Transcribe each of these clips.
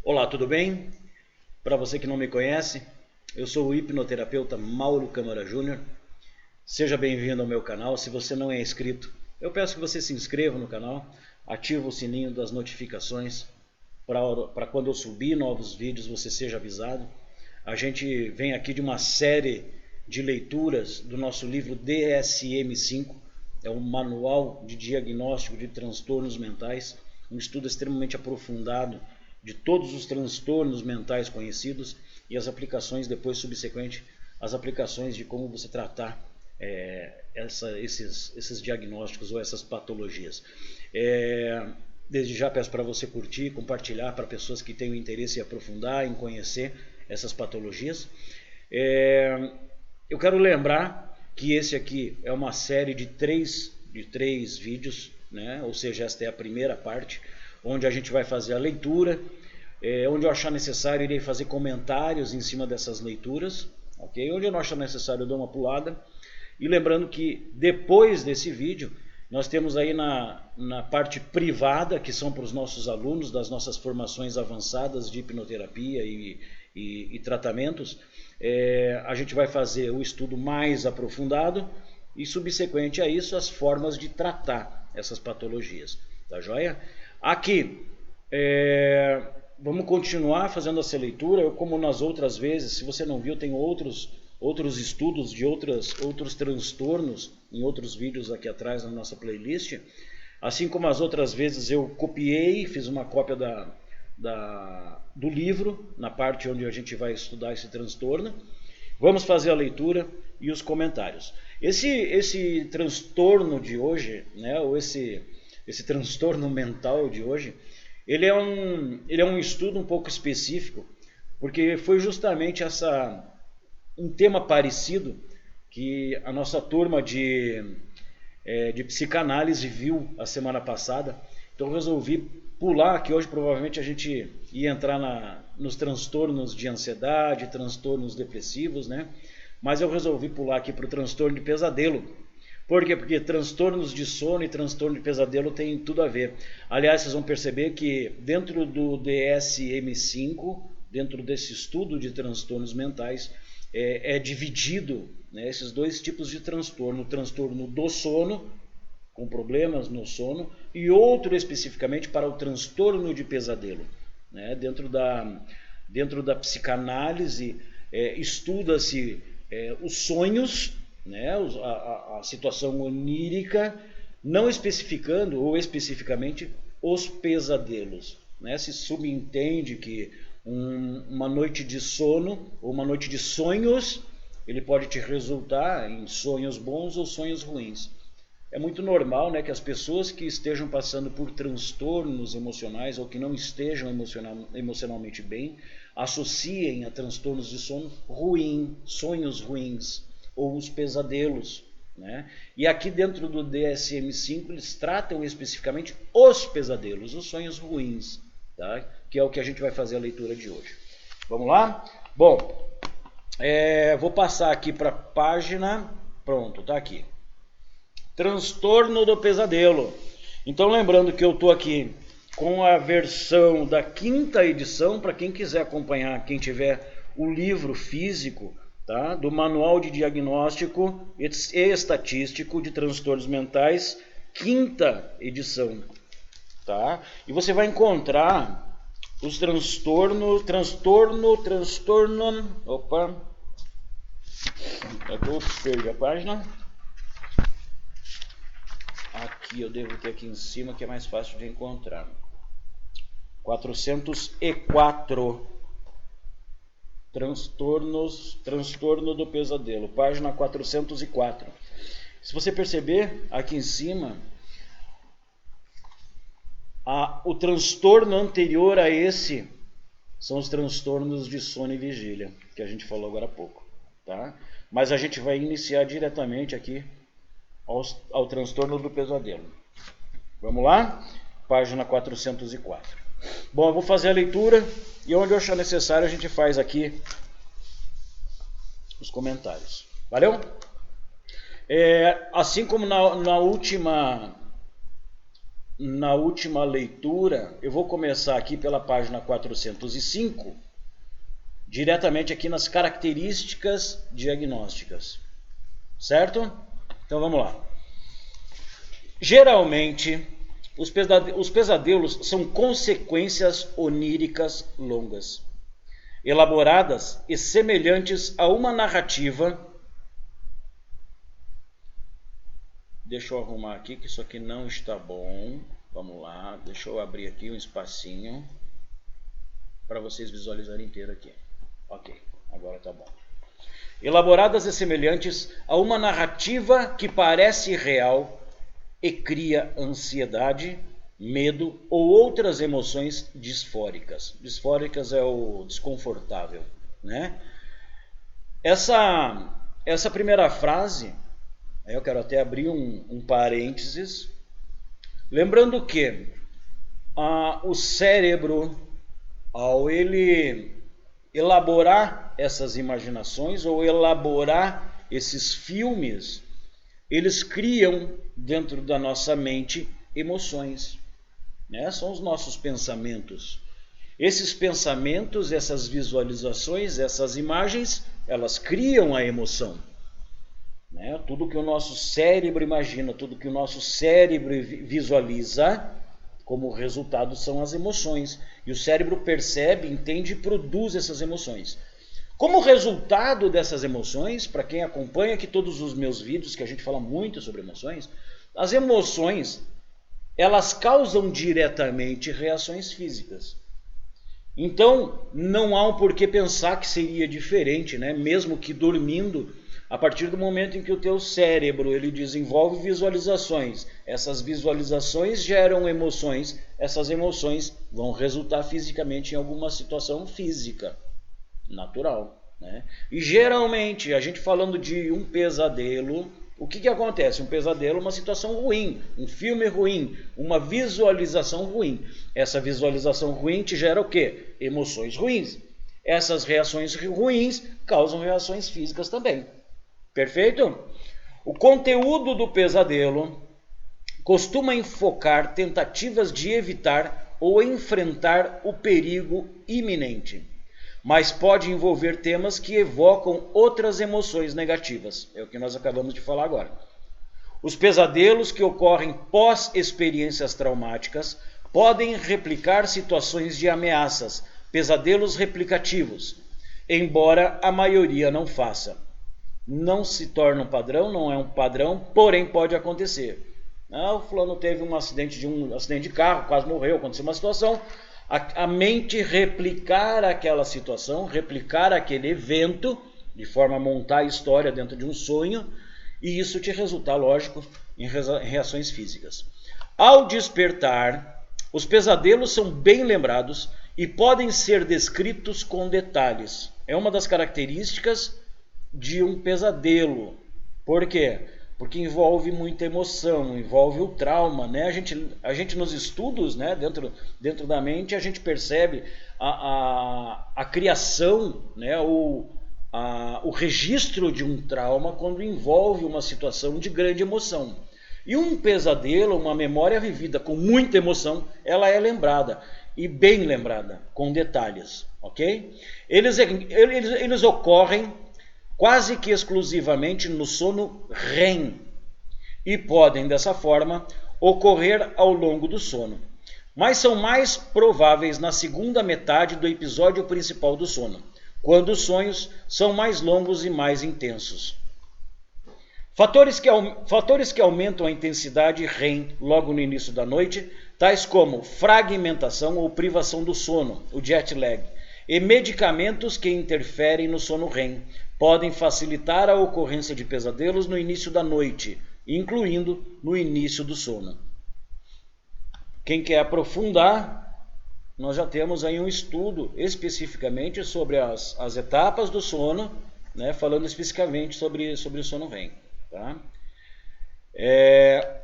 Olá, tudo bem? Para você que não me conhece, eu sou o hipnoterapeuta Mauro Câmara Júnior. Seja bem-vindo ao meu canal. Se você não é inscrito, eu peço que você se inscreva no canal, ative o sininho das notificações para quando eu subir novos vídeos você seja avisado. A gente vem aqui de uma série de leituras do nosso livro DSM-5, é um manual de diagnóstico de transtornos mentais, um estudo extremamente aprofundado de todos os transtornos mentais conhecidos e as aplicações depois subsequentes, as aplicações de como você tratar esses diagnósticos ou essas patologias. Desde já peço para você curtir, compartilhar para pessoas que tenham interesse em aprofundar, em conhecer essas patologias. Eu quero lembrar que esse aqui é uma série de três vídeos, né? Ou seja, esta é a primeira parte, onde a gente vai fazer a leitura, onde eu achar necessário irei fazer comentários em cima dessas leituras, ok? Onde eu não achar necessário eu dou uma pulada. E lembrando que depois desse vídeo, nós temos aí na parte privada, que são para os nossos alunos das nossas formações avançadas de hipnoterapia e tratamentos, a gente vai fazer o estudo mais aprofundado e subsequente a isso as formas de tratar essas patologias, tá joia? Aqui, vamos continuar fazendo essa leitura. Eu, como nas outras vezes, se você não viu, tem outros estudos de outros transtornos em outros vídeos aqui atrás na nossa playlist. Assim como as outras vezes eu copiei, fiz uma cópia do livro, na parte onde a gente vai estudar esse transtorno. Vamos fazer a leitura e os comentários. Esse transtorno de hoje, né, ou esse transtorno mental de hoje, ele é um estudo um pouco específico, porque foi justamente um tema parecido que a nossa turma de psicanálise viu a semana passada. Então eu resolvi pular, que hoje provavelmente a gente ia entrar nos transtornos de ansiedade, transtornos depressivos, né? Mas eu resolvi pular aqui para o transtorno de pesadelo. Por quê? Porque transtornos de sono e transtorno de pesadelo tem tudo a ver. Aliás, vocês vão perceber que dentro do DSM-5, dentro desse estudo de transtornos mentais, é dividido, né, esses dois tipos de transtorno. O transtorno do sono, com problemas no sono, e outro especificamente para o transtorno de pesadelo. Né? Dentro da psicanálise, estuda-se os sonhos, né, a situação onírica, não especificando ou especificamente os pesadelos. Né? Se subentende que uma noite de sono ou uma noite de sonhos, ele pode te resultar em sonhos bons ou sonhos ruins. É muito normal, né, que as pessoas que estejam passando por transtornos emocionais ou que não estejam emocionalmente bem, associem a transtornos de sono ruim, sonhos ruins ou os pesadelos. Né? E aqui dentro do DSM-5 eles tratam especificamente os pesadelos, os sonhos ruins, tá? Que é o que a gente vai fazer a leitura de hoje. Vamos lá? Bom, vou passar aqui para a página, pronto, tá aqui. Transtorno do pesadelo. Então lembrando que eu estou aqui com a versão da 5ª edição, para quem quiser acompanhar, quem tiver o livro físico, tá? Do Manual de Diagnóstico e Estatístico de Transtornos Mentais, 5ª edição. Tá? E você vai encontrar os transtorno, opa, eu perdi a página. Aqui eu devo ter aqui em cima, que é mais fácil de encontrar. 404. Transtorno do pesadelo, página 404. Se você perceber, aqui em cima, o transtorno anterior a esse são os transtornos de sono e vigília, que a gente falou agora há pouco. Tá? Mas a gente vai iniciar diretamente aqui ao transtorno do pesadelo. Vamos lá? Página 404. Bom, eu vou fazer a leitura e onde eu achar necessário a gente faz aqui os comentários. Valeu? Assim como na última na última leitura, eu vou começar aqui pela página 405, diretamente aqui nas características diagnósticas, certo? Então vamos lá. Geralmente, os pesadelos são consequências oníricas longas, elaboradas e semelhantes a uma narrativa. Deixa eu arrumar aqui, que isso aqui não está bom. Vamos lá, deixa eu abrir aqui um espacinho para vocês visualizarem inteiro aqui. Ok, agora tá bom. Elaboradas e semelhantes a uma narrativa que parece real e cria ansiedade, medo ou outras emoções disfóricas. Disfóricas é o desconfortável, né? Essa primeira frase, eu quero até abrir um parênteses, lembrando que o cérebro, ao ele elaborar essas imaginações ou elaborar esses filmes, eles criam dentro da nossa mente emoções, né? São os nossos pensamentos. Esses pensamentos, essas visualizações, essas imagens, elas criam a emoção, né? Tudo que o nosso cérebro imagina, tudo que o nosso cérebro visualiza, como resultado são as emoções. E o cérebro percebe, entende e produz essas emoções. Como resultado dessas emoções, para quem acompanha aqui todos os meus vídeos, que a gente fala muito sobre emoções, as emoções, elas causam diretamente reações físicas. Então, não há um porquê pensar que seria diferente, né? Mesmo que dormindo, a partir do momento em que o teu cérebro ele desenvolve visualizações, essas visualizações geram emoções, essas emoções vão resultar fisicamente em alguma situação física, natural, né? E geralmente, a gente falando de um pesadelo, o que acontece? Um pesadelo é uma situação ruim, um filme ruim, uma visualização ruim. Essa visualização ruim te gera o quê? Emoções ruins. Essas reações ruins causam reações físicas também. Perfeito? O conteúdo do pesadelo costuma enfocar tentativas de evitar ou enfrentar o perigo iminente, mas pode envolver temas que evocam outras emoções negativas. É o que nós acabamos de falar agora. Os pesadelos que ocorrem pós-experiências traumáticas podem replicar situações de ameaças, pesadelos replicativos, embora a maioria não faça. Não se torna um padrão, não é um padrão, porém pode acontecer. O fulano teve um acidente de carro, quase morreu, aconteceu uma situação. A mente replicar aquela situação, replicar aquele evento, de forma a montar a história dentro de um sonho, e isso te resultar, lógico, em reações físicas. Ao despertar, os pesadelos são bem lembrados e podem ser descritos com detalhes. É uma das características de um pesadelo. Por quê? Porque envolve muita emoção, envolve o trauma, né? A gente nos estudos, né, dentro da mente, a gente percebe a criação, né, o registro de um trauma quando envolve uma situação de grande emoção. E um pesadelo, uma memória vivida com muita emoção, ela é lembrada, e bem lembrada, com detalhes, ok? Eles ocorrem quase que exclusivamente no sono REM, e podem, dessa forma, ocorrer ao longo do sono, mas são mais prováveis na segunda metade do episódio principal do sono, quando os sonhos são mais longos e mais intensos. Fatores que aumentam a intensidade REM logo no início da noite, tais como fragmentação ou privação do sono, o jet lag, e medicamentos que interferem no sono REM, podem facilitar a ocorrência de pesadelos no início da noite, incluindo no início do sono. Quem quer aprofundar, nós já temos aí um estudo especificamente sobre as etapas do sono, né, falando especificamente sobre o sono REM. Tá?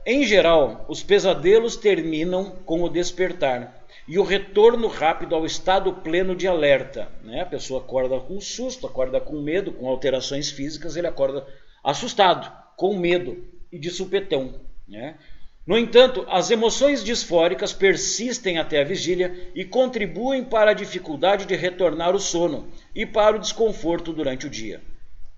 Em geral, os pesadelos terminam com o despertar e o retorno rápido ao estado pleno de alerta, né? A pessoa acorda com susto, acorda com medo, com alterações físicas, ele acorda assustado, com medo e de supetão, né? No entanto, as emoções disfóricas persistem até a vigília e contribuem para a dificuldade de retornar ao sono e para o desconforto durante o dia.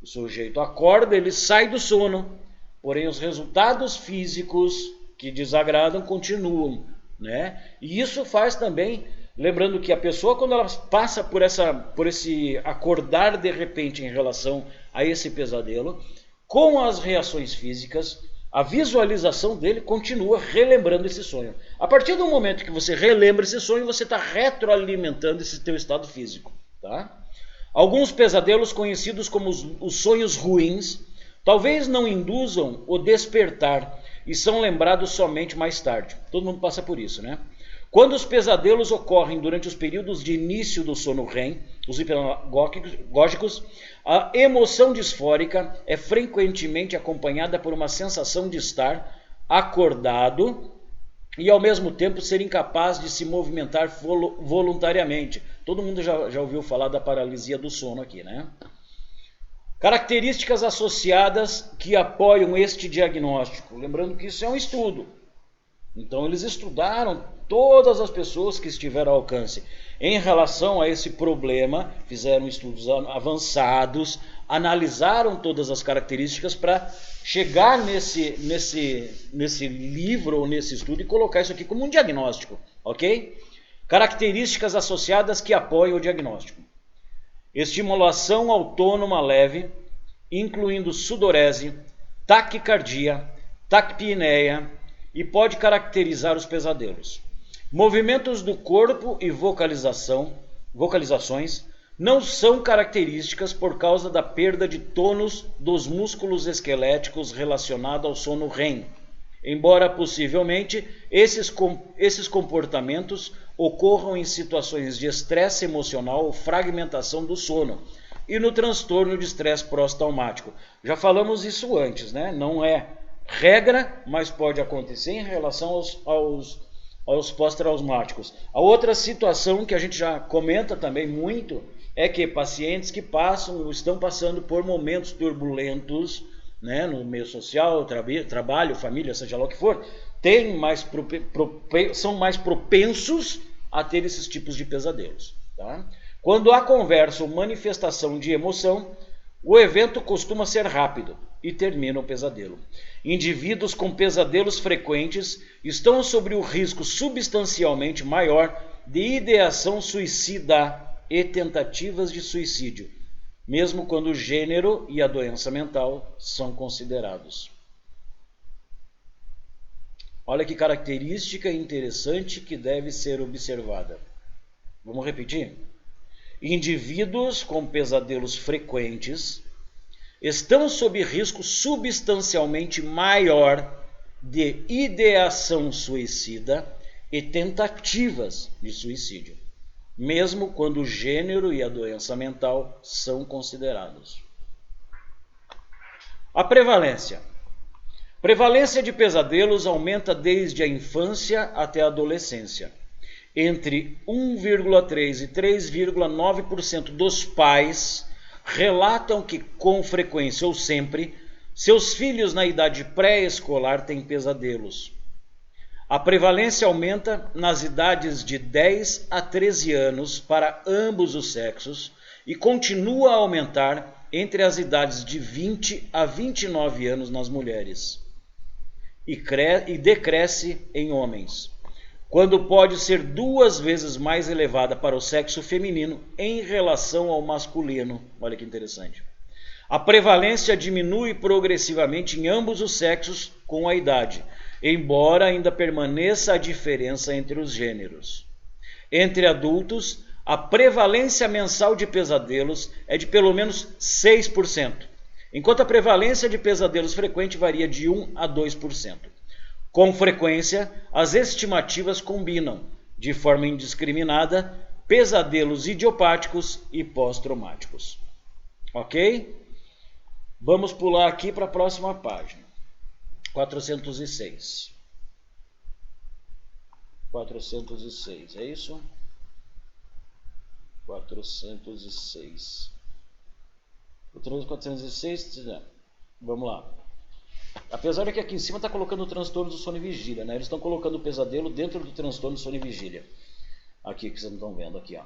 O sujeito acorda, ele sai do sono, porém os resultados físicos que desagradam continuam, né? E isso faz também, lembrando que a pessoa, quando ela passa por esse acordar de repente em relação a esse pesadelo, com as reações físicas, a visualização dele continua relembrando esse sonho. A partir do momento que você relembra esse sonho, você está retroalimentando esse teu estado físico, tá? Alguns pesadelos, conhecidos como os sonhos ruins, talvez não induzam o despertar e são lembrados somente mais tarde. Todo mundo passa por isso, né? Quando os pesadelos ocorrem durante os períodos de início do sono REM, os hipnagógicos, a emoção disfórica é frequentemente acompanhada por uma sensação de estar acordado e ao mesmo tempo ser incapaz de se movimentar voluntariamente. Todo mundo já ouviu falar da paralisia do sono aqui, né? Características associadas que apoiam este diagnóstico. Lembrando que isso é um estudo. Então eles estudaram todas as pessoas que estiveram ao alcance em relação a esse problema, fizeram estudos avançados, analisaram todas as características para chegar nesse livro ou nesse estudo e colocar isso aqui como um diagnóstico, ok? Características associadas que apoiam o diagnóstico. Estimulação autônoma leve, incluindo sudorese, taquicardia, taquipneia, e pode caracterizar os pesadelos. Movimentos do corpo e vocalizações não são características por causa da perda de tônus dos músculos esqueléticos relacionado ao sono REM, embora possivelmente esses comportamentos ocorram em situações de estresse emocional ou fragmentação do sono e no transtorno de estresse pós-traumático. Já falamos isso antes, né? Não é regra, mas pode acontecer em relação aos pós-traumáticos. A outra situação que a gente já comenta também muito é que pacientes que estão passando por momentos turbulentos, né, no meio social, trabalho, família, seja lá o que for, são mais propensos a ter esses tipos de pesadelos. Tá? Quando há conversa ou manifestação de emoção, o evento costuma ser rápido e termina o pesadelo. Indivíduos com pesadelos frequentes estão sob o risco substancialmente maior de ideação suicida e tentativas de suicídio, mesmo quando o gênero e a doença mental são considerados. Olha que característica interessante que deve ser observada. Vamos repetir? Indivíduos com pesadelos frequentes estão sob risco substancialmente maior de ideação suicida e tentativas de suicídio, mesmo quando o gênero e a doença mental são considerados. A prevalência. Prevalência de pesadelos aumenta desde a infância até a adolescência. Entre 1,3% e 3,9% dos pais relatam que, com frequência ou sempre, seus filhos na idade pré-escolar têm pesadelos. A prevalência aumenta nas idades de 10 a 13 anos para ambos os sexos e continua a aumentar entre as idades de 20 a 29 anos nas mulheres. E decresce em homens, quando pode ser 2 vezes mais elevada para o sexo feminino em relação ao masculino. Olha que interessante. A prevalência diminui progressivamente em ambos os sexos com a idade, embora ainda permaneça a diferença entre os gêneros. Entre adultos, a prevalência mensal de pesadelos é de pelo menos 6%, enquanto a prevalência de pesadelos frequente varia de 1 a 2%. Com frequência, as estimativas combinam, de forma indiscriminada, pesadelos idiopáticos e pós-traumáticos. Ok? Vamos pular aqui para a próxima página. 406. 406, é isso? 406. 406, vamos lá. Apesar de que aqui em cima está colocando o transtorno do sono e vigília, né? Eles estão colocando o pesadelo dentro do transtorno do sono e vigília. Aqui que vocês não estão vendo, aqui, ó.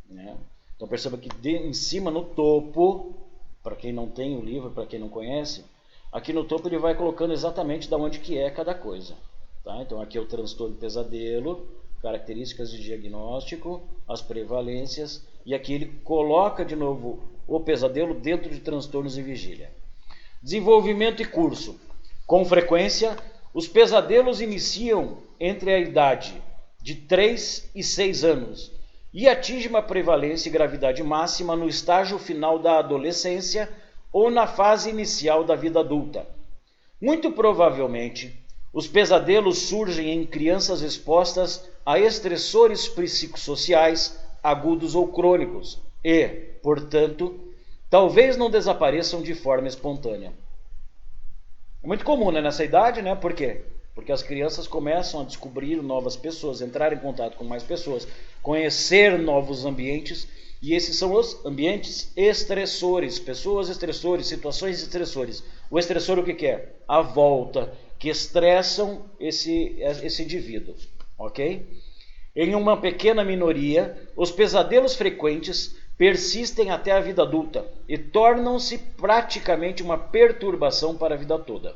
Né? Então perceba que em cima, no topo, para quem não tem o livro, para quem não conhece, aqui no topo ele vai colocando exatamente de onde que é cada coisa. Tá? Então aqui é o transtorno pesadelo, características de diagnóstico, as prevalências, e aqui ele coloca de novo o pesadelo dentro de transtornos e vigília. Desenvolvimento e curso. Com frequência, os pesadelos iniciam entre a idade de 3 e 6 anos e atingem uma prevalência e gravidade máxima no estágio final da adolescência ou na fase inicial da vida adulta. Muito provavelmente, os pesadelos surgem em crianças expostas a estressores psicossociais agudos ou crônicos e, portanto, talvez não desapareçam de forma espontânea. É muito comum, né, nessa idade, né? Por quê? Porque as crianças começam a descobrir novas pessoas, entrar em contato com mais pessoas, conhecer novos ambientes, e esses são os ambientes estressores, pessoas estressores, situações estressores. O estressor o que é? A volta, que estressam esse indivíduo, ok? Em uma pequena minoria, os pesadelos frequentes persistem até a vida adulta e tornam-se praticamente uma perturbação para a vida toda.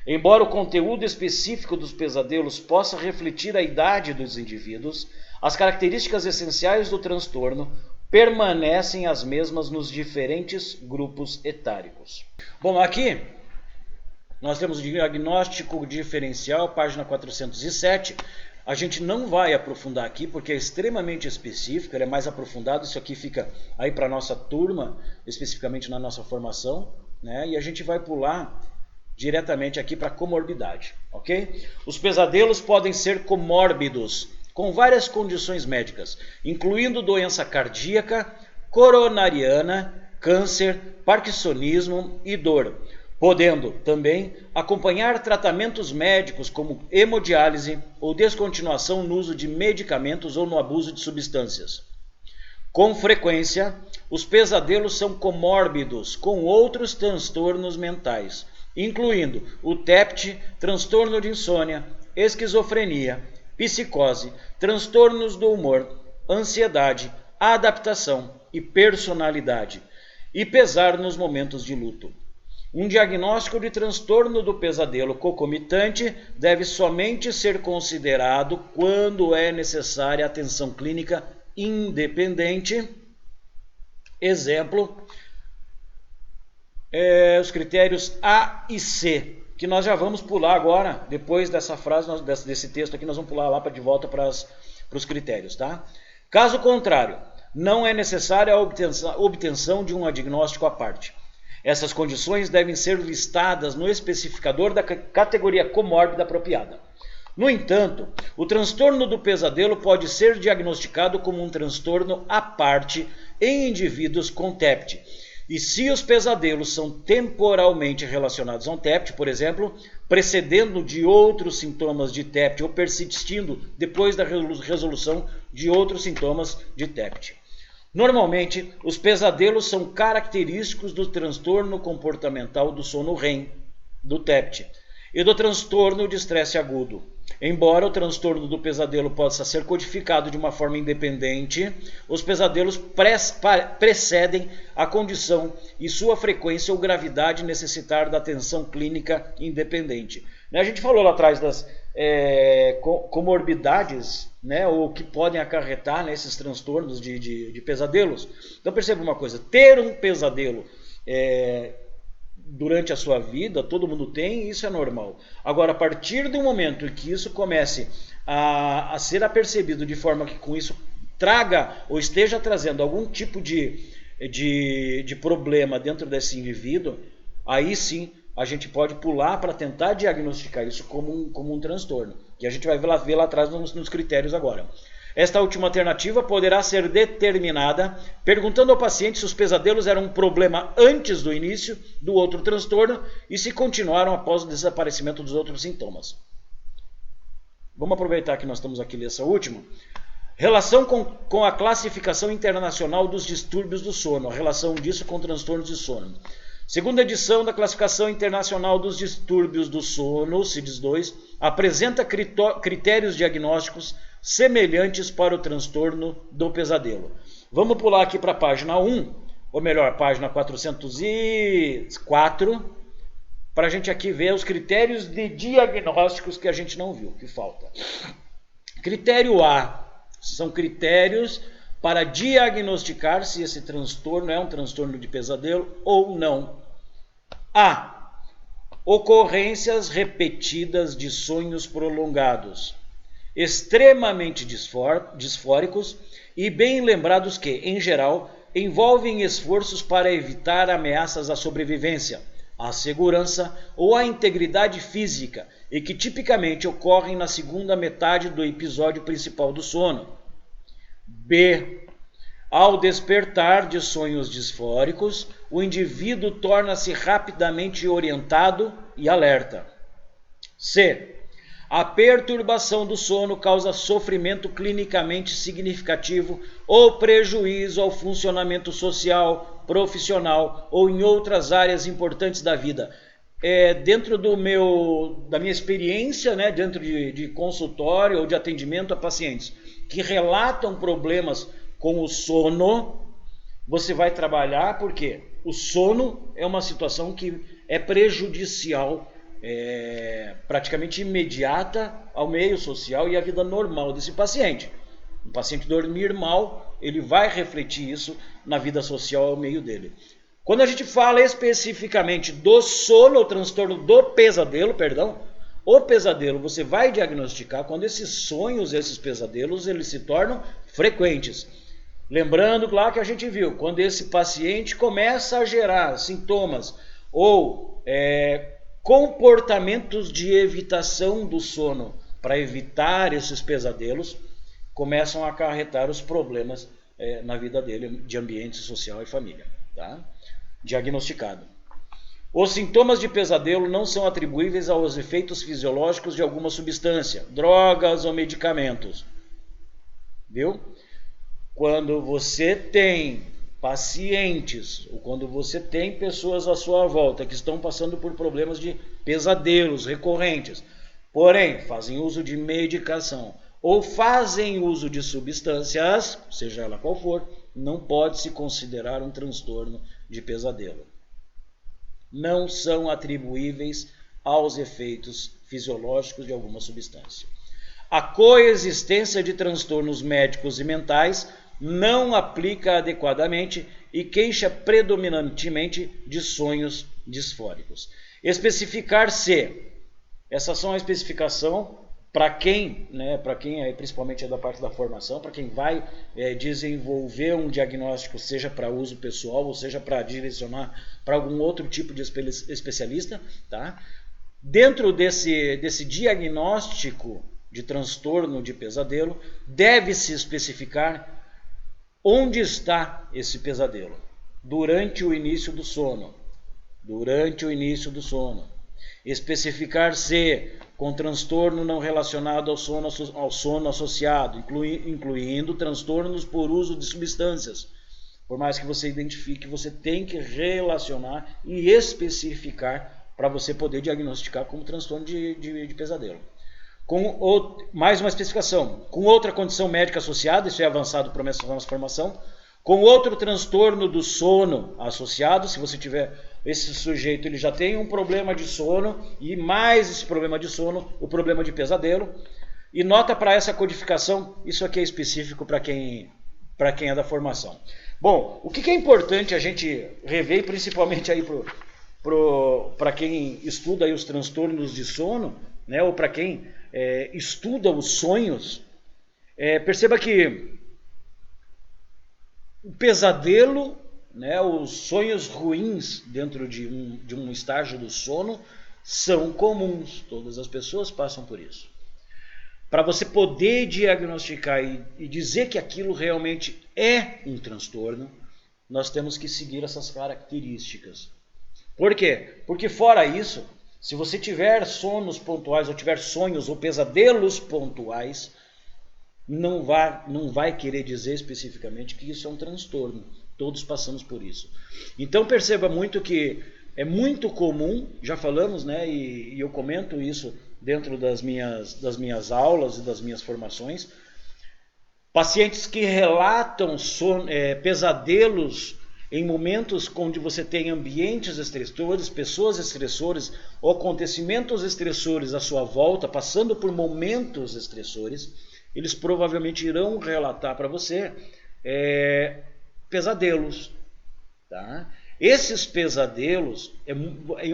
Embora o conteúdo específico dos pesadelos possa refletir a idade dos indivíduos, as características essenciais do transtorno permanecem as mesmas nos diferentes grupos etários. Bom, aqui nós temos o diagnóstico diferencial, página 407. A gente não vai aprofundar aqui porque é extremamente específico, ele é mais aprofundado, isso aqui fica aí para a nossa turma, especificamente na nossa formação, né? E a gente vai pular diretamente aqui para comorbidade, ok? Os pesadelos podem ser comórbidos, com várias condições médicas, incluindo doença cardíaca, coronariana, câncer, parkinsonismo e dor, podendo também acompanhar tratamentos médicos como hemodiálise ou descontinuação no uso de medicamentos ou no abuso de substâncias. Com frequência, os pesadelos são comórbidos com outros transtornos mentais, incluindo o TEPT, transtorno de insônia, esquizofrenia, psicose, transtornos do humor, ansiedade, adaptação e personalidade, e pesar nos momentos de luto. Um diagnóstico de transtorno do pesadelo concomitante deve somente ser considerado quando é necessária atenção clínica independente. Exemplo, os critérios A e C, que nós já vamos pular agora, depois dessa frase, desse texto aqui, nós vamos pular lá de volta para os critérios, tá? Caso contrário, não é necessária a obtenção de um diagnóstico à parte. Essas condições devem ser listadas no especificador da categoria comórbida apropriada. No entanto, o transtorno do pesadelo pode ser diagnosticado como um transtorno à parte em indivíduos com TEPT. E se os pesadelos são temporalmente relacionados a um TEPT, por exemplo, precedendo de outros sintomas de TEPT ou persistindo depois da resolução de outros sintomas de TEPT. Normalmente, os pesadelos são característicos do transtorno comportamental do sono REM, do TEPT, e do transtorno de estresse agudo. Embora o transtorno do pesadelo possa ser codificado de uma forma independente, os pesadelos precedem a condição e sua frequência ou gravidade necessitar da atenção clínica independente. A gente falou lá atrás das comorbidades, né, ou que podem acarretar, né, esses transtornos de pesadelos. Então perceba uma coisa, ter um pesadelo durante a sua vida, todo mundo tem, e isso é normal. Agora, a partir do momento em que isso comece a ser apercebido de forma que com isso traga ou esteja trazendo algum tipo de problema dentro desse indivíduo, aí sim a gente pode pular para tentar diagnosticar isso como um transtorno. E a gente vai ver lá atrás nos critérios agora. Esta última alternativa poderá ser determinada perguntando ao paciente se os pesadelos eram um problema antes do início do outro transtorno e se continuaram após o desaparecimento dos outros sintomas. Vamos aproveitar que nós estamos aqui nessa última. Relação com a classificação internacional dos distúrbios do sono, a relação disso com transtornos de sono. Segunda edição da Classificação Internacional dos Distúrbios do Sono, CIDS-2, apresenta critérios diagnósticos semelhantes para o transtorno do pesadelo. Vamos pular aqui para a página 1, ou melhor, página 404, para a gente aqui ver os critérios de diagnósticos que a gente não viu, que falta. Critério A, são critérios para diagnosticar se esse transtorno é um transtorno de pesadelo ou não. A. Ocorrências repetidas de sonhos prolongados, extremamente disfóricos e bem lembrados que, em geral, envolvem esforços para evitar ameaças à sobrevivência, à segurança ou à integridade física e que tipicamente ocorrem na segunda metade do episódio principal do sono. B. Ao despertar de sonhos disfóricos, o indivíduo torna-se rapidamente orientado e alerta. C. A perturbação do sono causa sofrimento clinicamente significativo ou prejuízo ao funcionamento social, profissional ou em outras áreas importantes da vida. Dentro da minha experiência, né, dentro de consultório ou de atendimento a pacientes que relatam problemas com o sono, você vai trabalhar porque o sono é uma situação que é prejudicial, praticamente imediata ao meio social e à vida normal desse paciente. Um paciente dormir mal, ele vai refletir isso na vida social ao meio dele. Quando a gente fala especificamente do sono, o transtorno do pesadelo, o pesadelo você vai diagnosticar quando esses sonhos, esses pesadelos, eles se tornam frequentes. Lembrando lá que a gente viu, quando esse paciente começa a gerar sintomas ou comportamentos de evitação do sono para evitar esses pesadelos, começam a acarretar os problemas na vida dele de ambiente social e família. Tá? Diagnosticado. Os sintomas de pesadelo não são atribuíveis aos efeitos fisiológicos de alguma substância, drogas ou medicamentos. Viu? Quando você tem pacientes, ou quando você tem pessoas à sua volta que estão passando por problemas de pesadelos recorrentes, porém fazem uso de medicação ou fazem uso de substâncias, seja ela qual for, não pode se considerar um transtorno de pesadelo. Não são atribuíveis aos efeitos fisiológicos de alguma substância. A coexistência de transtornos médicos e mentais não aplica adequadamente e queixa predominantemente de sonhos disfóricos. Especificar se, essas são a especificação para quem, principalmente da parte da formação, para quem vai desenvolver um diagnóstico, seja para uso pessoal ou seja para direcionar para algum outro tipo de especialista, tá? Dentro desse diagnóstico de transtorno de pesadelo, deve-se especificar onde está esse pesadelo durante o início do sono. Especificar se com transtorno não relacionado ao sono associado, incluindo transtornos por uso de substâncias. Por mais que você identifique, você tem que relacionar e especificar para você poder diagnosticar como transtorno de pesadelo. Mais uma especificação, com outra condição médica associada, isso é avançado para a formação, com outro transtorno do sono associado, se você tiver esse sujeito, ele já tem um problema de sono e mais esse problema de sono, o problema de pesadelo. E nota para essa codificação, isso aqui é específico para quem é da formação. Bom, o que é importante a gente rever, principalmente aí para quem estuda aí os transtornos de sono, né, ou para quem estuda os sonhos, perceba que o pesadelo, né, os sonhos ruins dentro de um estágio do sono são comuns, todas as pessoas passam por isso. Para você poder diagnosticar e dizer que aquilo realmente é um transtorno, nós temos que seguir essas características. Por quê? Porque fora isso, se você tiver sonos pontuais ou tiver sonhos ou pesadelos pontuais, não vai querer dizer especificamente que isso é um transtorno. Todos passamos por isso. Então perceba muito que É muito comum, já falamos, né, e eu comento isso dentro das minhas aulas e das minhas formações, pacientes que relatam pesadelos em momentos onde você tem ambientes estressores, pessoas estressores, ou acontecimentos estressores à sua volta, passando por momentos estressores, eles provavelmente irão relatar para você pesadelos. Tá? Esses pesadelos,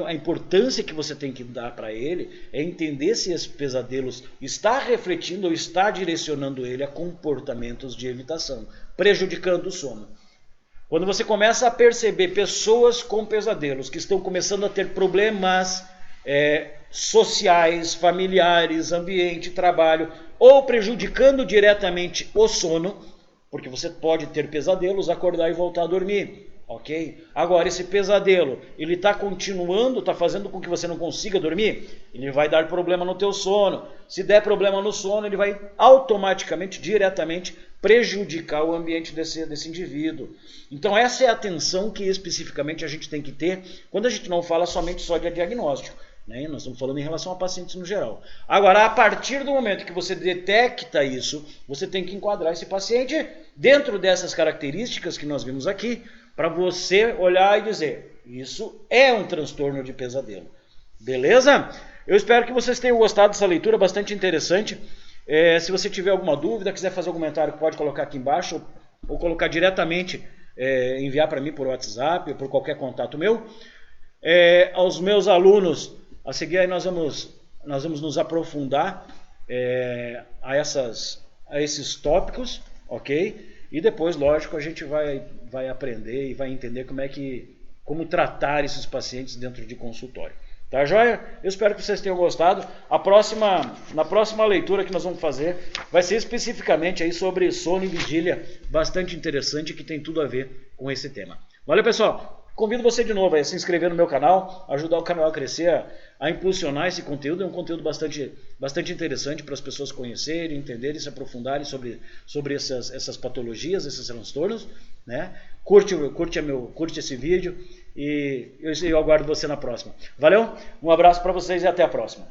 a importância que você tem que dar para ele é entender se esses pesadelos está refletindo ou está direcionando ele a comportamentos de evitação, prejudicando o sono. Quando você começa a perceber pessoas com pesadelos que estão começando a ter problemas sociais, familiares, ambiente, trabalho, ou prejudicando diretamente o sono, porque você pode ter pesadelos, acordar e voltar a dormir. Ok? Agora, esse pesadelo, ele está continuando, está fazendo com que você não consiga dormir? Ele vai dar problema no teu sono. Se der problema no sono, ele vai automaticamente, diretamente, prejudicar o ambiente desse indivíduo. Então, essa é a atenção que especificamente a gente tem que ter quando a gente não fala somente só de diagnóstico. Né? Nós estamos falando em relação a pacientes no geral. Agora, a partir do momento que você detecta isso, você tem que enquadrar esse paciente dentro dessas características que nós vimos aqui, para você olhar e dizer, isso é um transtorno de pesadelo. Beleza? Eu espero que vocês tenham gostado dessa leitura, bastante interessante. Se você tiver alguma dúvida, quiser fazer algum comentário, pode colocar aqui embaixo, ou colocar diretamente, enviar para mim por WhatsApp, ou por qualquer contato meu. Aos meus alunos, a seguir aí nós vamos nos aprofundar a esses tópicos, ok? E depois, lógico, a gente vai aprender e vai entender como tratar esses pacientes dentro de consultório. Tá joia? Eu espero que vocês tenham gostado. Na próxima leitura que nós vamos fazer vai ser especificamente aí sobre sono e vigília, bastante interessante, que tem tudo a ver com esse tema. Valeu, pessoal! Convido você de novo a se inscrever no meu canal, ajudar o canal a crescer, a impulsionar esse conteúdo. É um conteúdo bastante interessante para as pessoas conhecerem, entenderem, se aprofundarem sobre essas patologias, esses transtornos. Né? Curte esse vídeo e eu aguardo você na próxima. Valeu? Um abraço para vocês e até a próxima.